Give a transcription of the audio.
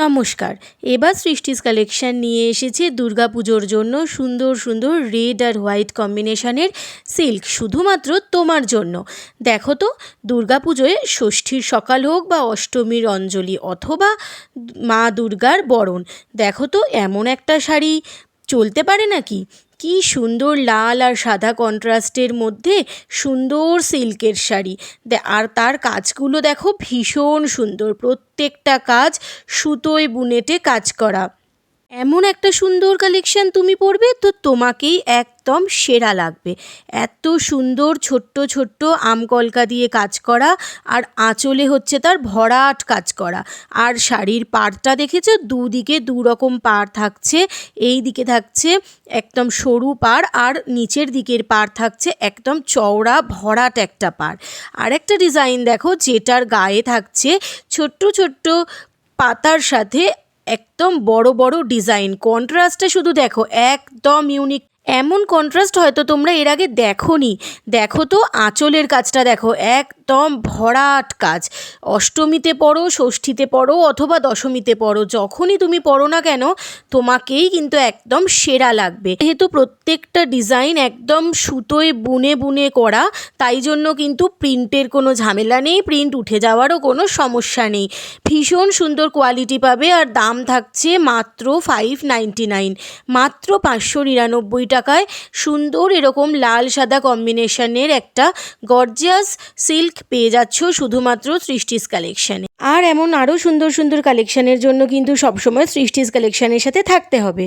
নমস্কার। এবার সৃষ্টিস কালেকশন নিয়ে এসেছে দুর্গাপুজোর জন্য সুন্দর সুন্দর রেড আর হোয়াইট কম্বিনেশনের সিল্ক, শুধুমাত্র তোমার জন্য। দেখো তো, দুর্গাপুজোয় ষষ্ঠীর সকাল হোক বা অষ্টমীর অঞ্জলি অথবা মা দুর্গার বরণ, দেখো তো এমন একটা শাড়ি চলতে পারে নাকি? কি সুন্দর লাল আর সাদা কন্ট্রাস্টের মধ্যে সুন্দর সিল্কের শাড়ি, আর তার কাজগুলো দেখো ভীষণ সুন্দর, প্রত্যেকটা কাজ সুতোয় বুনেটে কাজ করা। এমন একটা সুন্দর কালেকশন তুমি পরবে তো তোমাকেই একদম সেরা লাগবে। এত সুন্দর ছোট্ট ছোট্ট আমকলকা দিয়ে কাজ করা, আর আঁচলে হচ্ছে তার ভরাট কাজ করা। আর শাড়ির পাড়টা দেখেছো, দুদিকে দু রকম পাড় থাকছে। এই দিকে থাকছে একদম সরু পাড়, আর নিচের দিকের পাড় থাকছে একদম চওড়া ভরাট একটা পাড়। আর একটা ডিজাইন দেখো, যেটার গায়ে থাকছে ছোট্ট ছোট্ট পাতার সাথে একদম বড় বড় ডিজাইন। কন্ট্রাস্টটা শুধু দেখো, একদম ইউনিক। এমন কন্ট্রাস্ট হয়তো তোমরা এর আগে দেখোনি। দেখো তো আঁচলের কাজটা দেখো, একদম ভরাট কাজ। অষ্টমীতে পরো, ষষ্ঠীতে পরো অথবা দশমীতে পরো, যখনই তুমি পরো না কেন তোমাকেই কিন্তু একদম সেরা লাগবে। যেহেতু প্রত্যেকটা ডিজাইন একদম সুতোয় বুনে বুনে করা, তাই জন্য কিন্তু প্রিন্টের কোনো ঝামেলা নেই, প্রিন্ট উঠে যাওয়ারও কোনো সমস্যা নেই। ভীষণ সুন্দর কোয়ালিটি পাবে, আর দাম থাকছে মাত্র 599, মাত্র 599 টাকায় সুন্দর এরকম লাল সাদা কম্বিনেশনের একটা গর্জিয়াস সিল্ক পেয়ে যাচ্ছ শুধুমাত্র সৃষ্টিস কালেকশানে। আর এমন আরও সুন্দর সুন্দর কালেকশানের জন্য কিন্তু সবসময় সৃষ্টিস কালেকশানের সাথে থাকতে হবে।